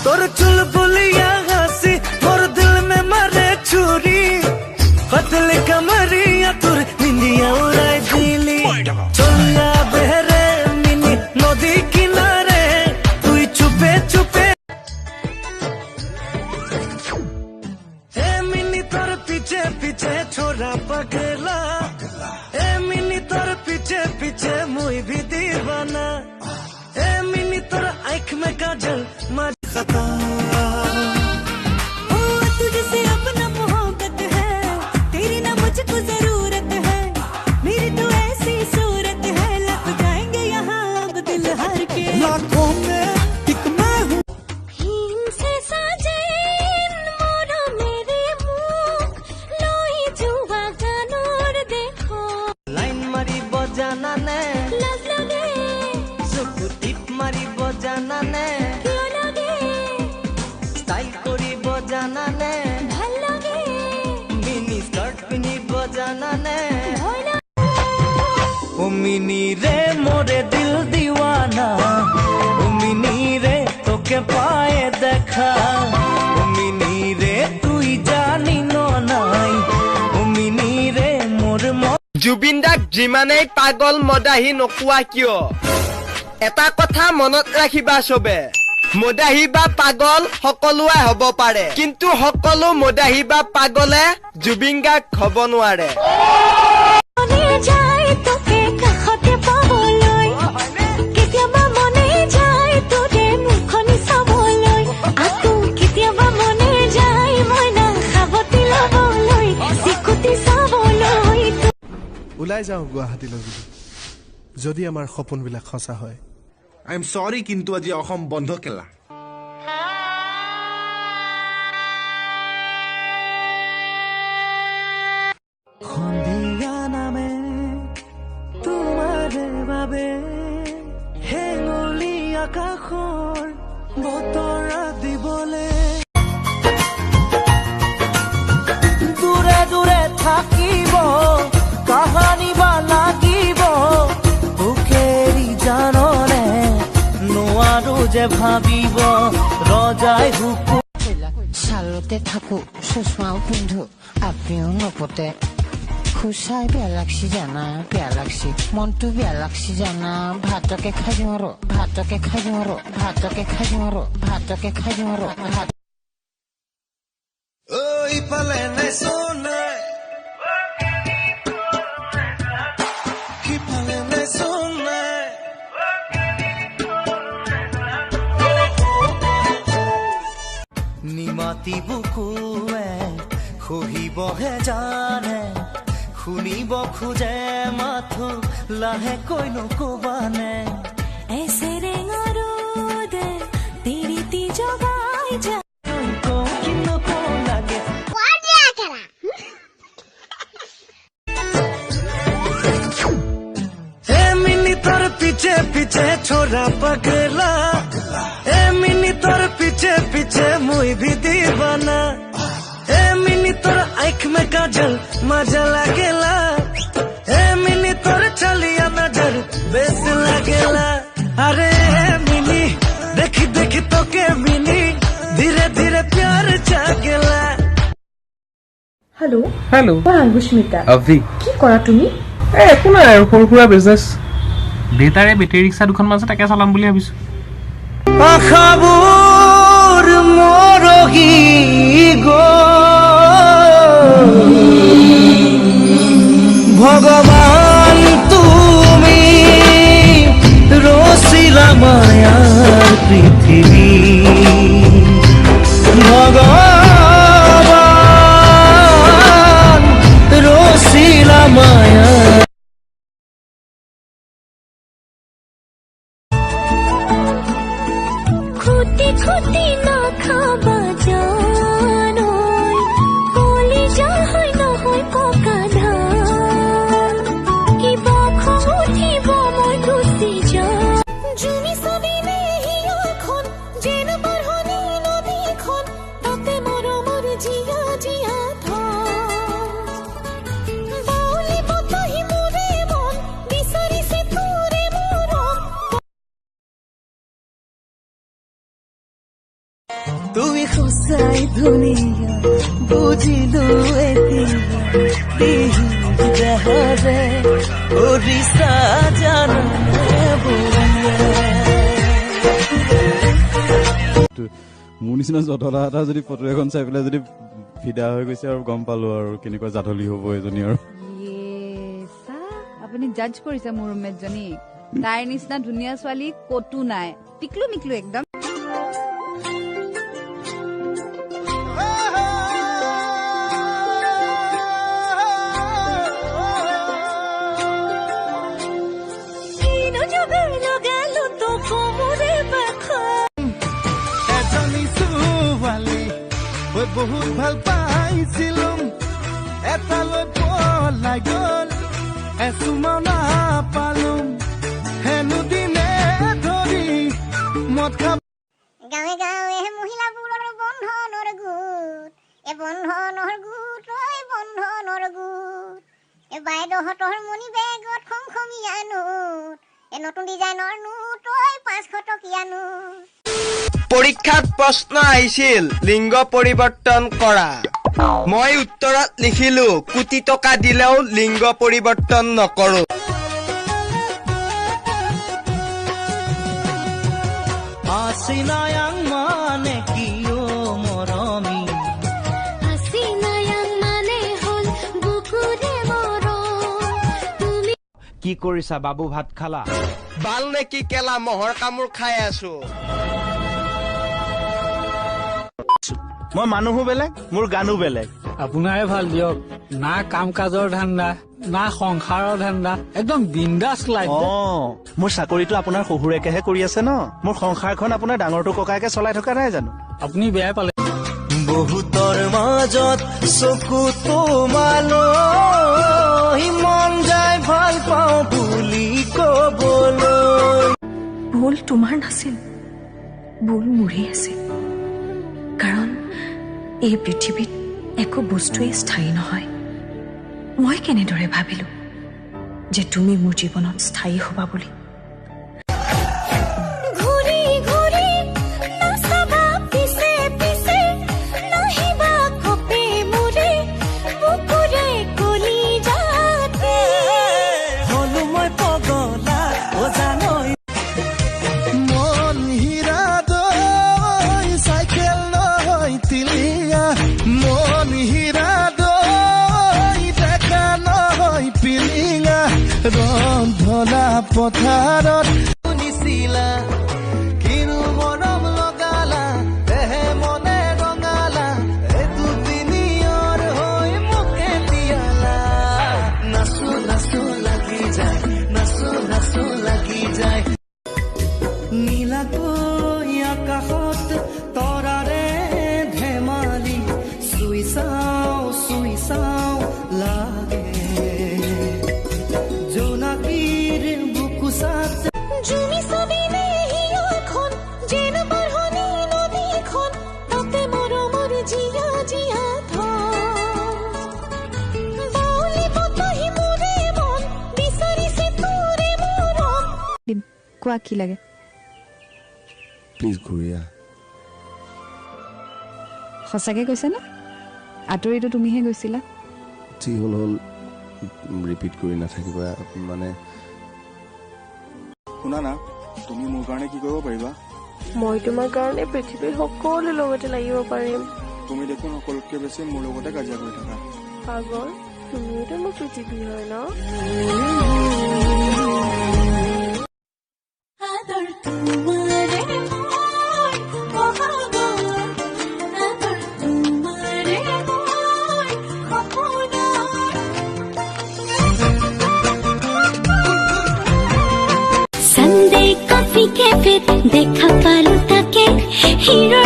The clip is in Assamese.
तोर चुलबुलिया हंसी मोर दिल में मारे छुरी पतले कमरिया तुर निंदिया उड़ाई दिली चलिया बहरे मिनी नदी किनारे तू चुपे चुपे ए मिनी तोर पीछे पीछे छोरा पगला ए मिनी तोर पीछे पीछे मुई भी दीवाना ए मिनी तोर आँख में काजल मज खता तुझसे अपना मोहब्बत है तेरी ना मुझको जरूरत है मेरी तो ऐसी सूरत है लग जाएंगे यहाँ अब दिल हार के लाखों में एक मैं हूँ हीन से साजे मोरा मेरे मुंह लोई जुआ गानोर देखो लाइन मारी बजाना ने लाज लगे सुकु टिप मारी बजाना ने क्यों लगे स्टाइल करी बजाना ने ভাল लगे मिनी स्कर्ट पिनी बजाना ने भय लगे ओ मिनी रे मोरे दिल दीवाना ओ मिनी रे तोके पाए देखा ओ मिनी रे তুই জানি নাই ও মিনি রে মোর জুবিন দাক যিমানেই পাগল মদাহী নকোৱা কিয় এটা কথা মনত ৰাখিবা সবে মদাহী বা পাগল সকলোৱে হ'ব পাৰে কিন্তু সকলো মদাহী বা পাগলে জুবিন গাক হ'ব নোৱাৰে মনে যায় তোকে কাষতে পাবলৈ কেতিয়াবা মনে যায় তোৰে মুখনি চাবলৈ আকৌ কেতিয়াবা মনে যায় মইনা খাবতি ল'বলৈ চিকুটি চাবলৈ ওলাই যাওঁ গুৱাহাটীলৈ যদি আমাৰ সপোনবিলাক সঁচা হয় আই এম সৰি কিন্তু আজি অসম বন্ধ কেলা সন্ধিয়া নামে তোমাৰে বাবে হেঙুলি আকাশৰ বতৰা দিবলে দূৰে দূৰে থাকিব কাহানী বা লাগিব সুখেৰি জাননে নোৱাৰো যে ভাবিব ৰজাই হুকু চালতে থাকো চশমাও পিন্ধো আপনিও নপতে খুচাই বেয়া লাগছি জানা বেয়া লাগছি মনটো বেয়া লাগছি জানা ভাতকে খাই দিওঁ আৰু ভাতকে খাই দিওঁ আৰু ভাতকে খাই দিওঁ আৰু ভাতকে খাই দিওঁ আৰু ভাত ইফালে নাই সোনাই সিফালে নাই সোনাই নিমাতি বুকুৱে সহিবহে জানে শুনিব খোজে মাথো লাহেকৈ নকবানে ऐसे रेंगारो दे तेरी ती जगाई जा লাগে ए मिनी तोर पीछे पीछे छोरा पगला ए मिनी तोर पीछे पीछे मुई भी दीवाना ए मिनी तोर आँख में काजल मजा लागेला ए मिनी तोर चलिया नजर बेस लागेला अरे मिनी देखी देखी तो के मिनी धीरे धीरे प्यार जागेला हेलो हेलो মই আংগুষ্মিতা अवधि কি কৰা তুমি একো নাই আৰু সৰু সুৰা বিজনেছ দেউতাৰে বেটেৰী ৰিক্সা দুখনমান আছে তাকে চলাম বুলি ভাবিছোঁ আখাবুর মরহি গো ভগবান তুমি রসিলা মায়ার পৃথিবী ভগবান রসিলা মায়া খুঁটি খুঁটি না খাবা জানই কলি যাহই নহয় পকা ধান কিবা খং উঠিব মই গুচি যাম জুমি চাবিলে হিয়াখন যেন বাঢ়নি নদীখন তাতে মৰমৰ জীয়া জীয়া থন বাউলি বতাহি মোৰে মন বিচাৰিছে তোৰে মৰম তুমি সঁচাই ধুনীয়া বুজিলো এতিয়া দেহৰে কৰিছা জাননে মোৰ নিচিনা জধলা এটা যদি ফটো এখন চাই পেলাই যদি ফিদা হৈ গৈছে আৰু গম পালো আৰু কেনেকুৱা জাধলি হ'ব এজনী আৰু আপুনি জাজ কৰিছে মোৰ ৰুমমেটজনী তাইৰ নিচিনা ধুনীয়া ছোৱালী কতো নাই টিকলু মিকলু একদম বহুত ভাল পাইছিলো এটালৈ পলাই গল এচুমাও নাপালো হেনো দিনে ধৰি মদ খাব গাঁৱে গাঁৱে মহিলাবোৰৰ বন্ধনৰ গোট এই বন্ধনৰ গোট ঐ বন্ধনৰ গোট এই বাইদেউহঁতৰ মণি বেগত খমখমীয়া নোট এই নতুন ডিজাইনৰ নোট ঐ 500 টকীয়া নোট পৰীক্ষাত প্ৰশ্ন আহিছিল লিংগ পৰিৱৰ্তন কৰা মই উত্তৰত লিখিলো কোটি টকা দিলেও লিংগ পৰিৱৰ্তন নকৰো আসিনায়াং মানে কিও মৰমি আসিনায়াং মানে হল বুকুৰে মৰম তুমি কি কৰিছা বাবু ভাত খালা বাল নেকি কেলা মহৰ কামোৰ খাই আছো মই মানুহো বেলেগ মোৰ গানো বেলেগ আপোনাৰে ভাল দিয়ক না কাম কাজৰ ধান্দা না সংসাৰৰ ধান্দা একদম বিন্দাছ লাইফ মোৰ চাকৰিটো আপোনাৰ শহুৰেকেহে কৰি আছে ন মোৰ সংসাৰখন আপোনাৰ ডাঙৰটো ককায়েকে চলাই থকা নাই জানো আপুনি বেয়াই পালে বহুতৰ মাজত চকু তোমালৈ মন যায় ভাল পাওঁ বুলি কবলৈ ভুল তোমাৰ নাছিল ভুল মোৰেই আছিল কাৰণ এই পৃথিৱীত একো বস্তুৱেই স্থায়ী নহয় মই কেনেদৰে ভাবিলো যে তুমি মোৰ জীৱনত স্থায়ী হবা বুলি ঘূৰি ঘূৰি নাচাবা পিছে পিছে নাহিবা কপে মোৰে বুকুৰে কলি যাতে হলো মই পগলা অ জানৈ মন হীৰা দৈ চাইকেল নহয় তিলিয়া মন হীৰা দৈ দেখা নহয় পিলিঙা ৰন্ধলা পথাৰত শুনিছিলা কিনো মৰম লগালা দেহে মনে ৰঙালা এইটো তিনিয়ৰ হৈ মোকে দিয়ালা নাচো নাচো লাগি যায় নাচো নাচো লাগি যায় নীলাকৈ আকাশত তৰাৰে ধেমালি চুই চাও লাগে জোনাকীৰ বুকুচাত জুমি চাবিনে হিয়াখন যেন বাঢ়নি নদীখন তাতে মৰমৰ জীয়া জীয়া থম বাউলি বতাহি মোৰে মন বিচাৰিছে তোৰে মৰম কোৱা কি লাগে প্লিজ ঘূৰিয়া সঁচাকে কৈছে না আঁতৰিতো তুমিহে গৈছিলা যি হ'ল হ'ল ৰিপিট কৰি নাথাকিবা মানে শুনা না তুমি মোৰ কাৰণে কি কৰিব পাৰিবা মই তোমাৰ কাৰণে পৃথিৱীৰ সকলো লগতে লাগিব পাৰিম তুমি দেখোন সকলোতকৈ বেছি মোৰ লগতে কাজিয়া কৰি থাকা পাগল তুমিওতো মোৰ পৃথিৱী হয় ন আদৰ তোমাৰে মই বহাগৰ আদৰ তোমাৰে মই সপোনৰ সানডে কফি কেফে দেখা পালো তাকে হিৰো